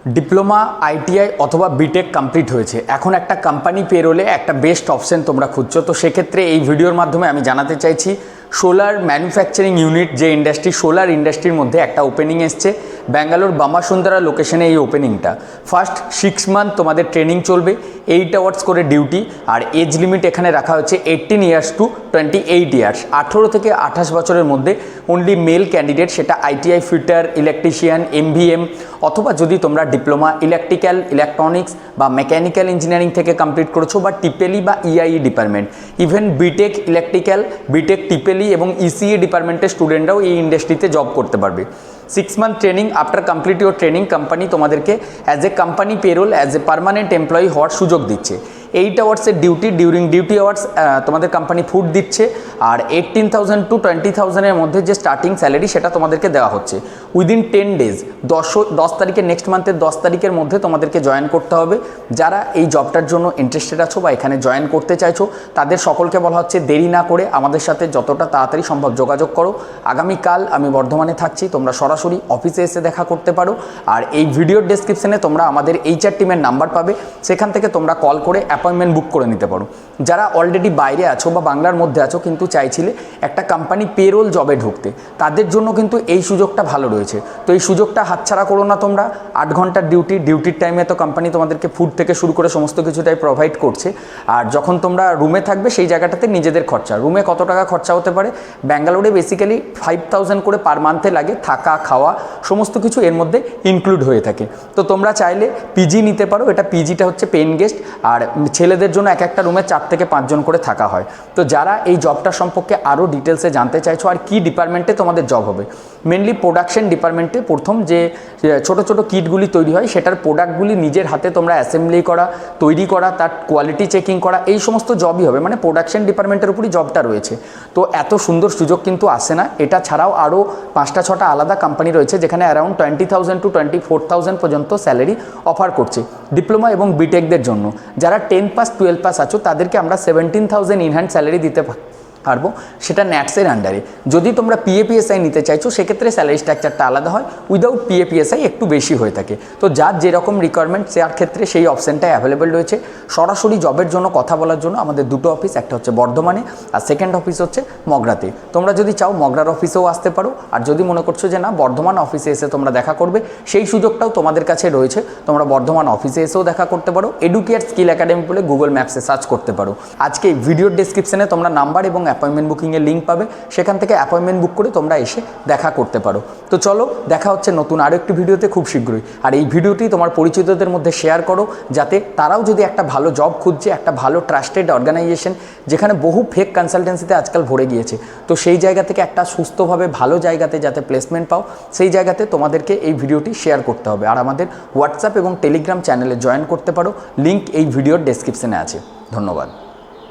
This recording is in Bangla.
ডিপ্লোমা আইটিআই অথবা বিটেক কমপ্লিট হয়েছে, এখন একটা কোম্পানি পেরোলে একটা বেস্ট অপশন তোমরা খুঁজছো। তো সেক্ষেত্রে এই ভিডিওর মাধ্যমে আমি জানাতে চাইছি সোলার ম্যানুফ্যাকচারিং ইউনিট যে ইন্ডাস্ট্রি, সোলার ইন্ডাস্ট্রির মধ্যে একটা ওপেনিং এসছে ব্যাঙ্গালোর বামাসুন্দরা লোকেশনে। এই ওপেনিংটা ফার্স্ট 6 মান্থ তোমাদের ট্রেনিং চলবে, 8 আওয়ার্স করে ডিউটি, আর এজ লিমিট এখানে রাখা হচ্ছে 18 ইয়ার্স টু 28 ইয়ার্স, 18 থেকে 28 বছরের মধ্যে অনলি মেল ক্যান্ডিডেট, সেটা আইটিআই ফিটার, ইলেকট্রিশিয়ান, এমভিএম, অথবা যদি তোমরা ডিপ্লোমা ইলেকট্রিক্যাল, ইলেকট্রনিক্স বা মেকানিক্যাল ইঞ্জিনিয়ারিং থেকে কমপ্লিট করেছো বা টিপেলি বা EIE department, even BTech electrical, BTech টিপেলি এবং ইসিই ডিপার্টমেন্টের স্টুডেন্টরাও এই ইন্ডাস্ট্রিতে জব করতে পারবে। 6 month training, after complete your training company তোমাদেরকে as a company payroll, as a permanent employee হওয়ার সুযোগ দিচ্ছে। 8 আওয়ার্সের ডিউটি, ডিউরিং ডিউটি আওয়ার্স তোমাদের কোম্পানি ফুড দিচ্ছে, আর 18,000 টু 20,000-এর মধ্যে যে স্টার্টিং স্যালারি সেটা তোমাদেরকে দেওয়া হচ্ছে। উইদিন 10 ডেজ, 10 তারিখে, নেক্সট মান্থের 10 তারিখের মধ্যে তোমাদেরকে জয়েন করতে হবে। যারা এই জবটার জন্য ইন্টারেস্টেড আছো বা এখানে জয়েন করতে চাইছো তাদের সকলকে বলা হচ্ছে দেরি না করে আমাদের সাথে যতটা তাড়াতাড়ি সম্ভব যোগাযোগ করো। আগামীকাল আমি বর্ধমানে থাকছি, তোমরা সরাসরি অফিসে এসে দেখা করতে পারো। আর এই ভিডিওর ডেসক্রিপশনে তোমরা আমাদের এইচআর টিমের নাম্বার পাবে, সেখান থেকে তোমরা কল করে অ্যাপয়েন্টমেন্ট বুক করে নিতে পারো। যারা অলরেডি বাইরে আছো বা বাংলার মধ্যে আছো কিন্তু চাইছিলে একটা কোম্পানি পেরোল জবে ঢুকতে, তাদের জন্য কিন্তু এই সুযোগটা ভালো রয়েছে। তো এই সুযোগটা হাতছাড়া করো না তোমরা। 8 ঘন্টার ডিউটির টাইমে তো কোম্পানি তোমাদেরকে ফুড থেকে শুরু করে সমস্ত কিছুটাই প্রোভাইড করছে। আর যখন তোমরা রুমে থাকবে সেই জায়গাটাতে নিজেদের খরচা, রুমে কত টাকা খরচা হতে পারে, ব্যাঙ্গালোরে বেসিক্যালি 5,000 করে পার মান্থে লাগে, থাকা খাওয়া সমস্ত কিছু এর মধ্যে ইনক্লুড হয়ে থাকে। তো তোমরা চাইলে পিজি নিতে পারো, এটা পিজিটা হচ্ছে পেইন গেস্ট, আর ছেলেদের জন্য এক একটা রুমে 4 থেকে 5 জন করে থাকা হয়। তো যারা এই জবটা সম্পর্কে আরও ডিটেলসে জানতে চাইছো আর কি ডিপার্টমেন্টে তোমাদের জব হবে, মেনলি প্রোডাকশন ডিপার্টমেন্টে প্রথম যে ছোট ছোট কিটগুলি তৈরি হয় সেটার প্রোডাক্টগুলি নিজের হাতে তোমরা অ্যাসেম্বলি করা, তৈরি করা, তার কোয়ালিটি চেকিং করা, এই সমস্ত জবই হবে। মানে প্রোডাকশন ডিপার্টমেন্টের উপরই জবটা রয়েছে। তো এত সুন্দর সুযোগ কিন্তু আসে না। এটা ছাড়াও আরও 5টা-6টা আলাদা কোম্পানি রয়েছে যেখানে অ্যারাউন্ড 20,000 টু 24,000 পর্যন্ত স্যালারি অফার করছে ডিপ্লোমা এবং বিটেকদের জন্য। যারা 10 পাস 12 পাস আছো তাদেরকে আমরা 17,000 ইনহ্যান্ড স্যালারি দিতে পারবো, সেটা ন্যাটসের আন্ডারে। যদি তোমরা পিএপিএসআই নিতে চাইছো সেক্ষেত্রে স্যালারি স্ট্রাকচারটা আলাদা হয়, উইদাউট পিএপিএসআই একটু বেশি হয়ে থাকে। তো যার যেরকম রিকোয়ারমেন্ট তার ক্ষেত্রে সেই অপশানটাই অ্যাভেলেবেল রয়েছে। সরাসরি জবের জন্য কথা বলার জন্য আমাদের 2টো অফিস, একটা হচ্ছে বর্ধমানে আর সেকেন্ড অফিস হচ্ছে মগরাতে। তোমরা যদি চাও মগরার অফিসেও আসতে পারো, আর যদি মনে করছো যে না বর্ধমান অফিসে এসে তোমরা দেখা করবে সেই সুযোগটাও তোমাদের কাছে রয়েছে। তোমরা বর্ধমান অফিসে এসেও দেখা করতে পারো, এডুকেয়ার স্কিল একাডেমি বলে গুগল ম্যাপসে সার্চ করতে পারো। আজকে এই ভিডিওর ডেসক্রিপশনে তোমরা নাম্বার এবং অ্যাপয়েন্টমেন্ট বুকিংয়ের লিঙ্ক পাবে, সেখান থেকে অ্যাপয়েন্টমেন্ট বুক করে তোমরা এসে দেখা করতে পারো। তো চলো দেখা হচ্ছে নতুন আরও একটি ভিডিওতে খুব শীঘ্রই। আর এই ভিডিওটি তোমার পরিচিতদের মধ্যে শেয়ার করো, যাতে তারাও যদি একটা ভালো জব খুঁজছে, একটা ভালো ট্রাস্টেড অর্গানাইজেশন যেখানে বহু ফেক কনসালটেন্সিতে আজকাল ভরে গিয়েছে, তো সেই জায়গা থেকে একটা সুস্থভাবে ভালো জায়গাতে যাতে প্লেসমেন্ট পাও, সেই জায়গাতে তোমাদেরকে এই ভিডিওটি শেয়ার করতে হবে। আর আমাদের হোয়াটসঅ্যাপ এবং টেলিগ্রাম চ্যানেলে জয়েন করতে পারো, লিঙ্ক এই ভিডিওর ডেসক্রিপশনে আছে। ধন্যবাদ।